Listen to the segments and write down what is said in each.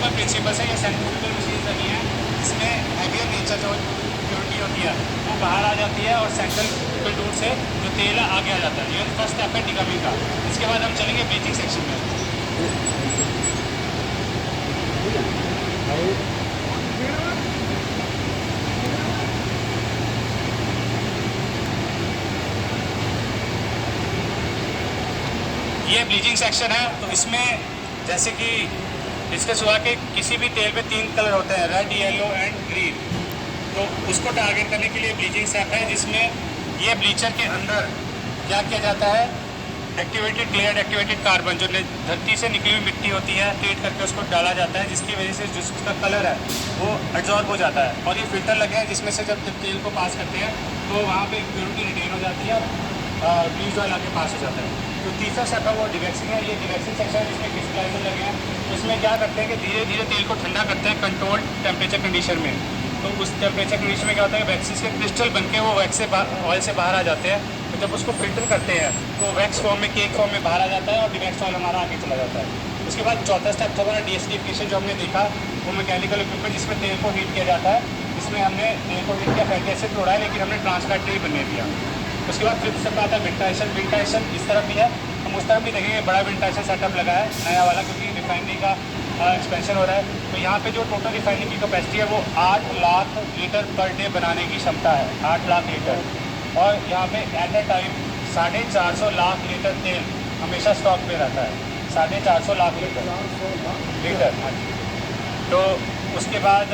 Simple principles है। ये centrifugal machine लगी हैं, इसमें हैवियर नेचर जो प्योरिटी होती है वो बाहर आ जाती है और सेंट्रीफ्यूगल टूल से जो तेल है आगे आ जाता है। ये फर्स्ट स्टेप है डिकमिंग का। इसके बाद हम चलेंगे ब्लीचिंग सेक्शन में। ये ब्लीचिंग सेक्शन है। तो इसमें जैसे कि इसके सिवा के किसी भी तेल में 3 कलर होते हैं, रेड, येलो एंड ग्रीन। तो उसको टारगेट करने के लिए ब्लीचिंग स्टेप है, जिसमें ये ब्लीचर के अंदर क्या किया जाता है, एक्टिवेटेड क्लियर एक्टिवेटेड कार्बन जो धरती से निकली हुई मिट्टी होती है ट्रीट करके उसको डाला जाता है, जिसकी वजह से जो उसका कलर है वो एब्जॉर्ब हो जाता है। और ये फिल्टर लगे हैं जिसमें से जब तेल को पास करते हैं तो वहाँ पे प्योरिटी रिटेन हो जाती है और ब्लीच ऑयल आके पास हो जाता है। तो तीसरा स्टेप है वो डिवैक्सिंग है। ये डिवैक्सिंग सेक्शन है जिसमें क्रिस्टलाइजर लगे हैं। तो इसमें क्या करते हैं कि धीरे धीरे तेल को ठंडा करते हैं कंट्रोल्ड टेम्परेचर कंडीशन में। तो उस टेम्परेचर कंडीशन में क्या होता है, वैक्सीज के क्रिस्टल बन के वो वैक्स से ऑयल से बाहर आ जाते हैं। तो जब उसको फिल्टर करते हैं तो वैक्स फॉर्म में, केक फॉर्म में बाहर आ जाता है और डिवैक्स ऑयल हमारा आगे चला जाता है। उसके बाद चौथा स्टेप था हमारा डीएसिडिफिकेशन, जो हमने देखा वो मैकेनिकल इक्विपमेंट जिसमें तेल को हीट किया जाता है। इसमें हमने तेल को हीट किया, फैटी एसिड तोड़ा है, लेकिन हमने ट्रांसफैट नहीं बनने दिया। उसके बाद फिफ्थ स्टेप आता है विंटाइजेशन। विंटाइजेशन इस तरफ भी है, हम उस तरफ भी देखेंगे। बड़ा विंटाइजेशन सेटअप लगा है नया वाला, क्योंकि रिफाइनरी का एक्सपेंशन हो रहा है। तो यहाँ पे जो टोटल रिफाइनरी की कैपेसिटी है वो 8 लाख लीटर पर डे बनाने की क्षमता है, 8 लाख लीटर। और यहाँ पे at a time 450 lakh litre तेल हमेशा स्टॉक में रहता है, 450 लाख लीटर। हाँ जी। तो उसके बाद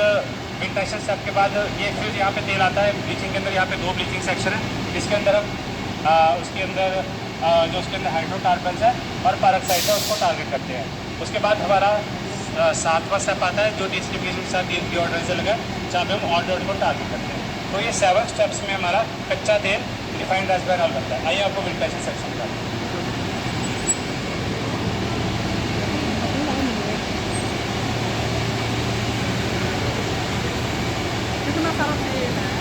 विंटाइजेशन स्टेप के बाद ये फिर यहाँ पे तेल आता है ब्लीचिंग के अंदर। यहाँ पे 2 ब्लीचिंग सेक्शन है। इसके अंदर हम उसके अंदर जो उसके अंदर हाइड्रोकार्बन है और पेरोक्साइड है उसको टारगेट करते हैं। उसके बाद हमारा 7वां स्टेप आता है जो डिस्ट्रीब्यूशन के साथ डिओड्रेंट लगा, जहाँ पे हम ऑन रोड को टारगेट करते हैं। तो ये 7 स्टेप्स में हमारा कच्चा तेल रिफाइंड राइस ऑयल बनता है। आइए आपको विंटाइजेशन सेक्शन का कितना सारा तेल है।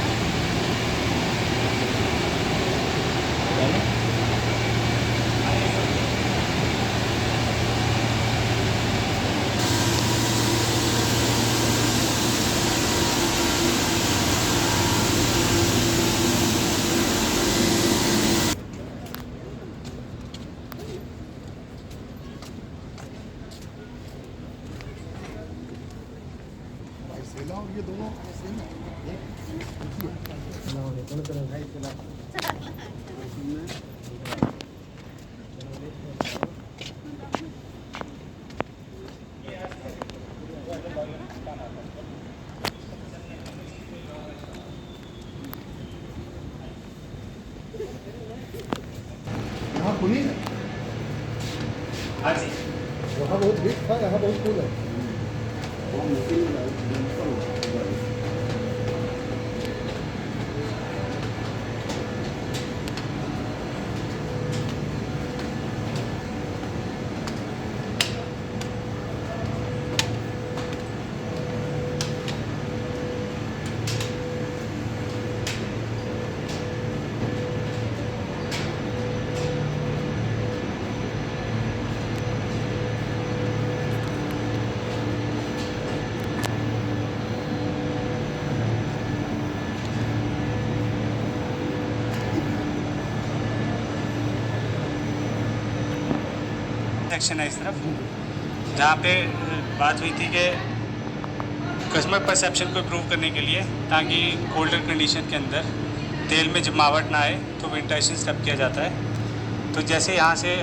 ये दोनों सेम है, यहाँ खुली है। हाँ जी। वहाँ बहुत भीड़ था, यहाँ बहुत कूल है। सेक्शन है इस तरफ, जहाँ पे बात हुई थी कि कस्टमर परसेप्शन को इम्प्रूव करने के लिए, ताकि कोल्डर कंडीशन के अंदर तेल में जमावट ना आए, तो विंटाइजेशन स्टेप किया जाता है। तो जैसे यहाँ से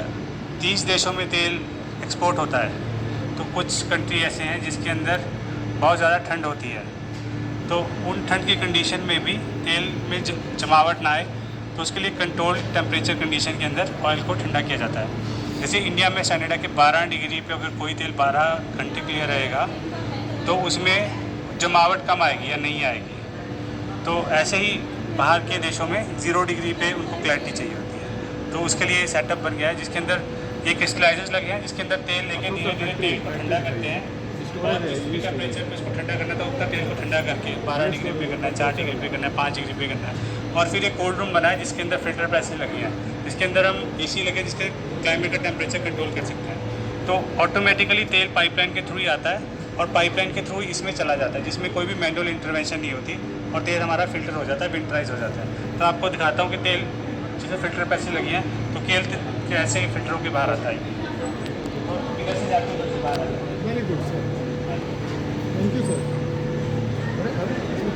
30 देशों में तेल एक्सपोर्ट होता है, तो कुछ कंट्री ऐसे हैं जिसके अंदर बहुत ज़्यादा ठंड होती है। तो उन ठंड की कंडीशन में भी तेल में जमावट ना आए, तो उसके लिए कंट्रोल टेम्परेचर कंडीशन के अंदर ऑयल को ठंडा किया जाता है। जैसे इंडिया में स्टैंडर्ड है कि 12 डिग्री पे अगर कोई तेल 12 घंटे क्लियर रहेगा तो उसमें जमावट कम आएगी या नहीं आएगी। तो ऐसे ही बाहर के देशों में 0 डिग्री पे उनको क्लैरिटी चाहिए होती है। तो उसके लिए सेटअप बन गया है जिसके अंदर ये क्रिस्टलाइजर्स लगे हैं, जिसके अंदर तेल लेके धीरे धीरे तेल को ठंडा करते हैं। और जिस भी टेम्परेचर पे इसको ठंडा करना था उतना तेल को ठंडा करके 12 डिग्री पे करना है, 4 डिग्री पे करना है, 5 डिग्री पे करना है। और फिर एक कोल्ड रूम बना है जिसके अंदर फिल्टर प्रेसेस लगी हैं, जिसके अंदर हम एसी लगे जिसके क्लाइमेट का टेम्परेचर कंट्रोल कर सकते हैं। तो ऑटोमेटिकली तेल पाइपलाइन के थ्रू ही आता है और पाइपलाइन के थ्रू इसमें चला जाता है, जिसमें कोई भी मैनुअल इंटरवेंशन नहीं होती और तेल हमारा फिल्टर हो जाता है, विंटराइज हो जाता है। तो आपको दिखाता हूँ कि तेल जैसे फिल्टर पर ऐसे लगी हैं तो तेल कैसे ही फिल्टर होकर बाहर आता है। तो इधर से जाके उधर से बाहर आता है। Very good sir, thank you sir.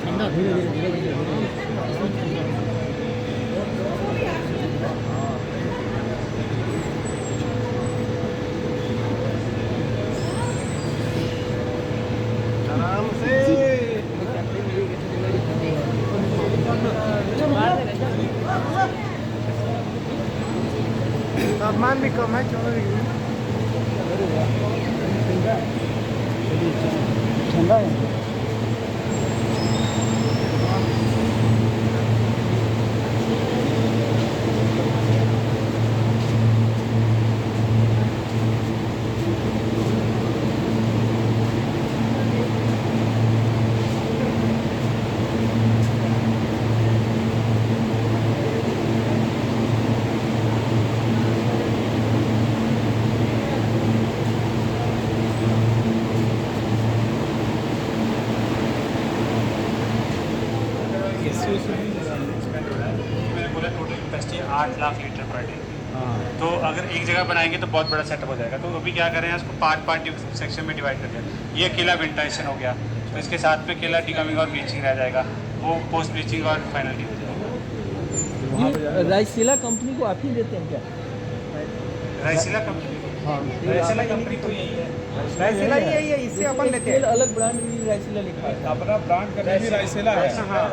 ठंडा धीरे धीरे धीरे धीरे आराम से। तापमान भी कम है, चलो ठंडा है। मैंने बोला total capacity 8 lakh litre per day. तो अगर एक जगह बनाएंगे तो बहुत बड़ा सेटअप हो जाएगा। तो अभी क्या कर रहे हैं, उसको पार्ट सेक्शन में डिवाइड कर दिया। ये अकेला वेंटिलेशन हो गया, तो इसके साथ में अकेला डिकमिंग और ब्लीचिंग रह जाएगा, वो पोस्ट ब्लीचिंग और फाइनल हो जाएगा। ये राइसीला कंपनी को आप ही देते हैं क्या? राइसीला कंपनी, हाँ, राइसीला कंपनी तो यही है। राइसीला यही है, इससे अपन लेते हैं। अलग ब्रांड भी राइसीला लिखा है। अपना ब्रांड का भी राइसीला है। हाँ,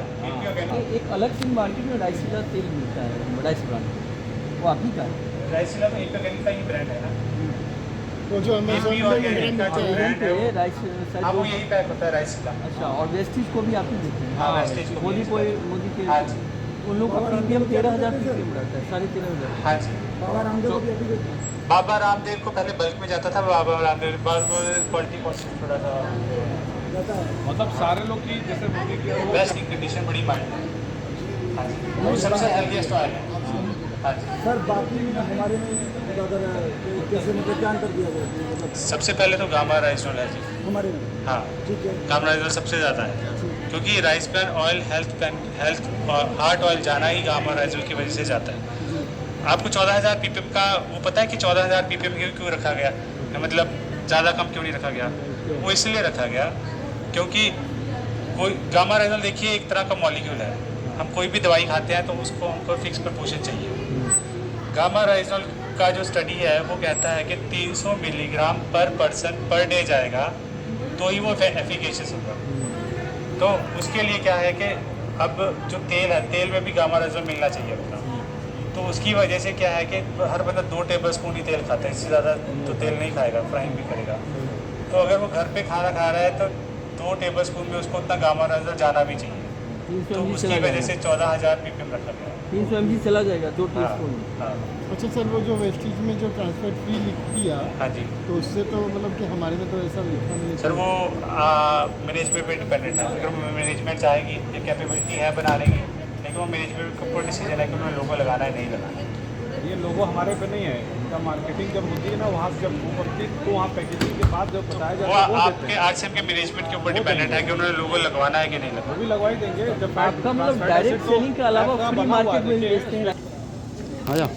एक अलग चीज मार्केट में राइसीला तेल मिलता है, राइस ब्रांड, वो आप ही का है। राइसीला तो एक का ही ब्रांड है ना, वो जो AP ऑर्गेनिक का जो ब्रांड है वो, राइस हाँ वो यही पैक होता है राइसीला। अच्छा, और वेस्टीज को भी आप ही देते हैं? हाँ, वेस्टीज को भी मोदी के हाँ जी। उन लोग का प्रीमियम 13,000 प्रीमियम रहता है, 13,500। हाँ जी। बाबा रामदेव को भी अभी देते हैं। बाबा रामदेव को पहले बल्क में जाता था, बाबा रामदेव बाद में क्वालिटी कॉस्ट थोड़ा सा जाता है। मतलब सारे लोग की जैसे मोदी की बेस्ट की कंडीशन बड़ी माइल्ड है। हाँ जी, वो सबसे हेल्दीएस्ट ऑयल है। हाँ जी। सर बाकी हमारे में अगर कैसे मतलब क्या अंतर दिया गया है, मतलब सबसे पहले तो गामा राइसोल है जी। हमारे में? हाँ, ठीक है। गामा राइसोल सबसे ज़्यादा है, क्योंकि राइस ब्रान ऑयल हेल्थ और हार्ट ऑयल जाना ही गामा राइसोल की वजह से जाता है। आपको 14,000 ppm का वो पता है कि 14,000 ppm क्यों रखा गया, मतलब ज़्यादा कम क्यों नहीं रखा गया? वो इसलिए रखा गया क्योंकि कोई गामा राइसोल देखिए एक तरह का मॉलिक्यूल है। हम कोई भी दवाई खाते हैं तो उसको हमको फिक्स प्रपोर्शन चाहिए। गामा राइसोल का जो स्टडी है वो कहता है कि 300 मिलीग्राम पर पर्सन पर डे जाएगा तो ही वो एफिकेशियस होगा। तो उसके लिए क्या है कि अब जो तेल है, तेल में भी गामा राइसोल मिलना चाहिए अपना। तो उसकी वजह से क्या है कि हर बंदा 2 टेबल स्पून ही तेल खाता है, इससे ज़्यादा तो तेल नहीं खाएगा, फ्राइंग भी करेगा। तो अगर वो घर पे खाना खा रहा है तो 2 टेबल स्पून में उसको उतना गामा राइसोल जाना भी चाहिए। 300 तो mg उसकी चला वजह से 14,000 ppm रखा गया। 300 mg चला जाएगा 2 हाँ, टीस्पून। हाँ, अच्छा सर, वो जो वेस्टेज में जो ट्रांसफर फ्री लिख दिया, हाँ जी। तो उससे तो मतलब कि हमारे में तो ऐसा लिखा नहीं है सर वो मैनेजमेंट पे डिपेंडेंट है। अगर मैनेजमेंट चाहेगी या कैपेबिलिटी है बनाने की, लेकिन वो मैनेजमेंट का ऊपर डिसीजन है कि उन्होंने लोगो लगाना है नहीं लगाना है। ये लोगो हमारे पे नहीं है, इनका मार्केटिंग जब होती है ना वहाँ से जब वो करती है तो वहाँ पैकेजिंग के बाद जब बताया वो जाता है वो देते आपके हैं। आरसीएम के मैनेजमेंट के ऊपर डिपेंडेंट है कि उन्होंने लोगो लगवाना है कि नहीं वो लगवाना। भी लगवाई देंगे जब आपका मतलब डायरेक्ट सेलिंग के अलावा फ्री मार्केट में भी बेचते हैं? आया।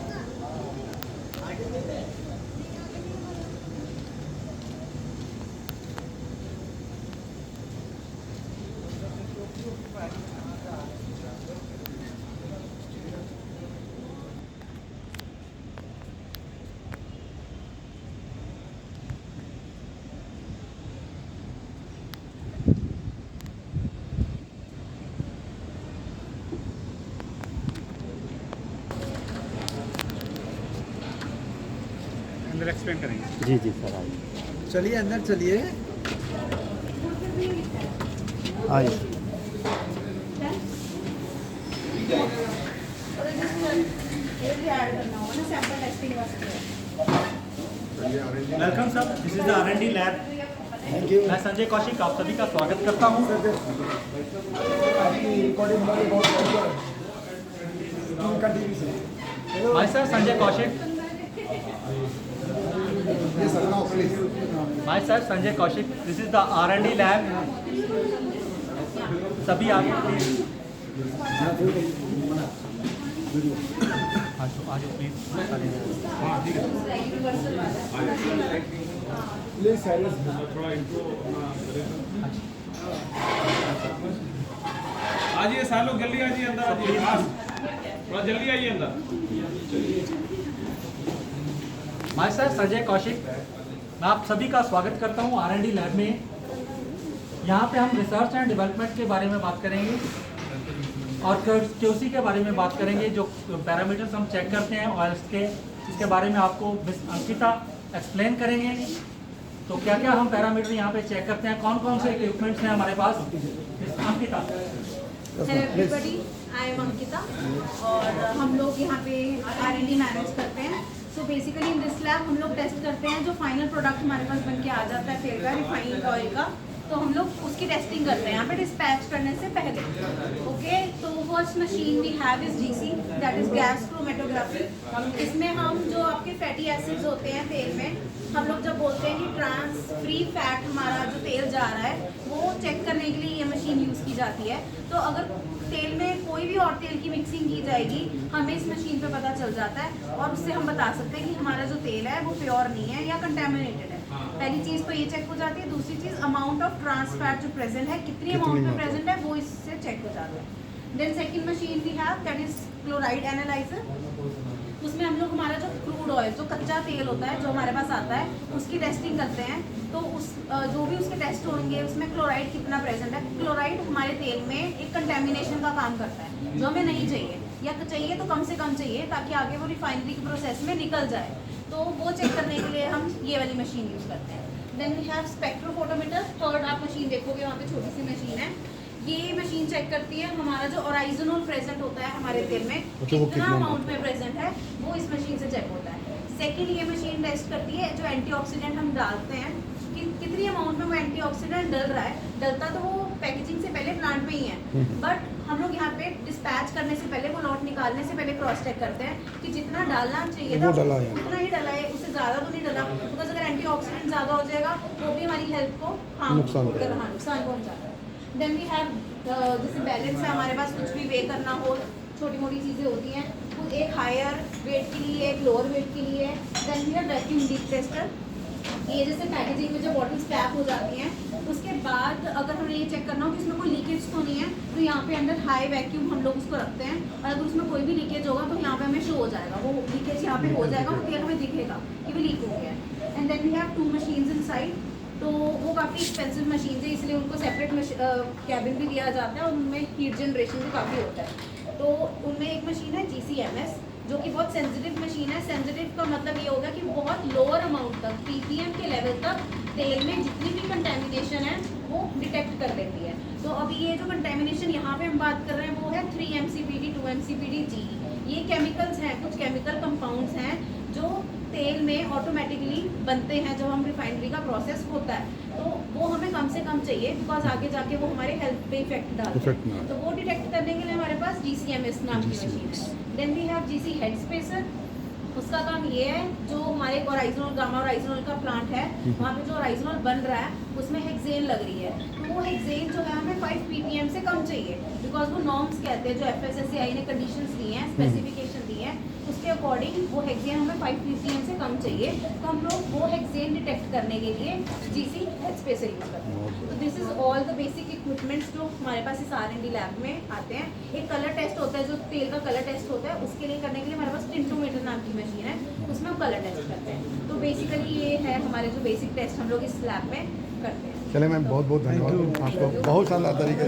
अंदर एक्सप्लेन करेंगे। जी जी सर, आइए। चलिए अंदर चलिए। आइए। Welcome sir, this is the R&D lab. Thank you. मैं संजय कौशिक आप सभी का स्वागत करता हूं। आपकी रिकॉर्डिंग हमारी बहुत बढ़िया है। कंटिन्यू से। भाई sir Sanjay Kaushik. Myself Sanjay Kaushik. This is the R&D lab. सभी आगे प्लीज आ जाओ प्लीज प्लीज साइलेंस थोड़ा इंट्रो आइए सालों जल्दी आइए अंदर आइए थोड़ा जल्दी आइए अंदर Myself संजय कौशिक, मैं आप सभी का स्वागत करता हूं R&D लैब में। यहाँ पे हम रिसर्च एंड डेवलपमेंट के बारे में बात करेंगे और QC के बारे में बात करेंगे। जो पैरामीटर्स हम चेक करते हैं ऑयल्स के, इसके बारे में आपको मिस अंकिता एक्सप्लेन करेंगे। तो क्या क्या हम पैरामीटर यहाँ पे चेक करते हैं, कौन कौन से इक्विपमेंट्स हैं हमारे पास। Miss Ankita. Hello everybody, I am Ankita और हम लोग यहाँ पे R&D मैनेज करते हैं। So basically in this lab हम लोग टेस्ट करते हैं जो फाइनल प्रोडक्ट हमारे पास बन के आ जाता है तेल का, रिफाइंड ऑयल का, तो हम लोग उसकी टेस्टिंग करते हैं यहाँ पे डिस्पैच करने से पहले। ओके, तो first machine we have is GC, that is gas chromatography. इसमें हम जो आपके फैटी एसिड्स होते हैं तेल में, हम लोग जब बोलते हैं कि ट्रांस फ्री फैट हमारा जो तेल जा रहा है वो चेक करने के लिए ये मशीन यूज़ की जाती है। तो अगर तेल में कोई भी और तेल की मिक्सिंग की जाएगी हमें इस मशीन पे पता चल जाता है और उससे हम बता सकते हैं कि हमारा जो तेल है वो प्योर नहीं है या कंटेमिनेटेड है। पहली चीज़ तो ये चेक हो जाती है। दूसरी चीज़ अमाउंट ऑफ ट्रांस फैट जो प्रेजेंट है, कितनी अमाउंट में प्रेजेंट है, वो इससे चेक हो जाता है। Then second machine we have that is chloride analyser. उसमें हम लोग हमारा जो क्रूड ऑयल, जो कच्चा तेल होता है जो हमारे पास आता है, उसकी टेस्टिंग करते हैं। तो उस जो भी उसके टेस्ट होंगे उसमें क्लोराइड कितना प्रेजेंट है। क्लोराइड हमारे तेल में एक कंटेमिनेशन का काम करता है जो हमें नहीं चाहिए, या तो चाहिए तो कम से कम चाहिए ताकि आगे वो रिफाइनरी के प्रोसेस में निकल जाए। तो वो चेक करने के लिए हम ये वाली मशीन यूज़ करते हैं। Then we have spectrophotometer. Third आप मशीन देखोगे वहाँ पे छोटी सी मशीन है। ये मशीन चेक करती है हमारा जो ओराइजोनोल प्रेजेंट होता है हमारे तेल में, कितना अमाउंट में प्रेजेंट है, वो इस मशीन से चेक होता है। सेकेंड ये मशीन टेस्ट करती है जो एंटीऑक्सीडेंट हम डालते हैं कि कितनी अमाउंट में वो एंटीऑक्सीडेंट डल रहा है। डलता तो वो पैकेजिंग से पहले प्लांट में ही है, बट हम लोग यहाँ पे डिस्पैच करने से पहले, वो लॉट निकालने से पहले क्रॉस चेक करते हैं कि जितना डालना चाहिए था उतना ही डाला है, उससे ज़्यादा तो नहीं डाला। बिकॉज अगर एंटीऑक्सीडेंट ज़्यादा हो जाएगा वो भी हमारी हेल्थ को नुकसान पहुँचाता है। देन वी हैव जैसे बैलेंस है हमारे पास, कुछ भी वे करना हो, छोटी मोटी चीज़ें होती हैं, तो एक हायर वेट के लिए, एक लोअर वेट के लिए। Then we have vacuum leak tester. ये जैसे पैकेजिंग में जो बॉटल्स पैक हो जाती हैं, उसके बाद अगर हमें ये चेक करना हो कि इसमें कोई लीकेज तो नहीं है, तो यहाँ पे अंदर हाई वैक्यूम हम लोग उसको रखते हैं और अगर उसमें कोई भी लीकेज होगा तो यहाँ पे हमें शो हो जाएगा, वो लीकेज यहाँ पे हो जाएगा, वो तेल हमें दिखेगा कि वो लीक हो गया है। And then we have 2 machines inside. तो वो काफ़ी एक्सपेंसिव मशीन है, इसलिए उनको सेपरेट कैबिन भी दिया जाता है और उनमें हीट जनरेशन भी काफ़ी होता है। तो उनमें एक मशीन है GCMS जो कि बहुत सेंसिटिव मशीन है। सेंसिटिव का मतलब ये होगा कि बहुत लोअर अमाउंट तक, ppm के लेवल तक तेल में जितनी भी कंटेमिनेशन है वो डिटेक्ट कर लेती है। तो अभी ये जो कंटेमिनेशन यहाँ पे हम बात कर रहे हैं वो है 3 MCPD, 2 MCPD, GE। ये केमिकल्स हैं, कुछ केमिकल कंपाउंड्स हैं जो तेल में ऑटोमेटिकली बनते हैं जब हम रिफाइनरी का प्रोसेस होता है। तो वो हमें कम से कम चाहिए बिकॉज आगे जाके वो हमारे हेल्थ पे इफेक्ट डालते हैं। तो वो डिटेक्ट करने के लिए हमारे पास GCMS नाम की मशीन है। Then we have GC head spacer. उसका काम ये है, जो हमारे ओराइजोनल, गामा ओराइजोनल का प्लांट है, वहाँ पे जो ओराइजोनल बन रहा है उसमें हेक्सेन लग रही है, तो वो हेक्सेन जो है हमें 5 ppm से कम चाहिए। बिकॉज वो नॉर्म्स कहते हैं, जो FSSAI ने कंडीशंस दी हैं, स्पेसिफिकेशन दी हैं, उसके अकॉर्डिंग वो हेक्सेन हमें 5 ppm से कम चाहिए। तो हम लोग वो हेक्सेन डिटेक्ट करने के लिए GC हेड स्पेसर यूज़ करते हैं। तो this is all the basic equipments जो हमारे पास इस R&D लैब में आते हैं। एक कलर टेस्ट होता है, जो तेल का कलर टेस्ट होता है, उसके लिए करने के लिए हमारे पास टिंटोमीटर नाम की मशीन है, उसमें हम कलर टेस्ट करते हैं। तो बेसिकली ये है हमारे जो बेसिक टेस्ट हम लोग इस लैब में करते हैं। चले मैम, बहुत बहुत धन्यवाद आपको, बहुत शानदार तरीके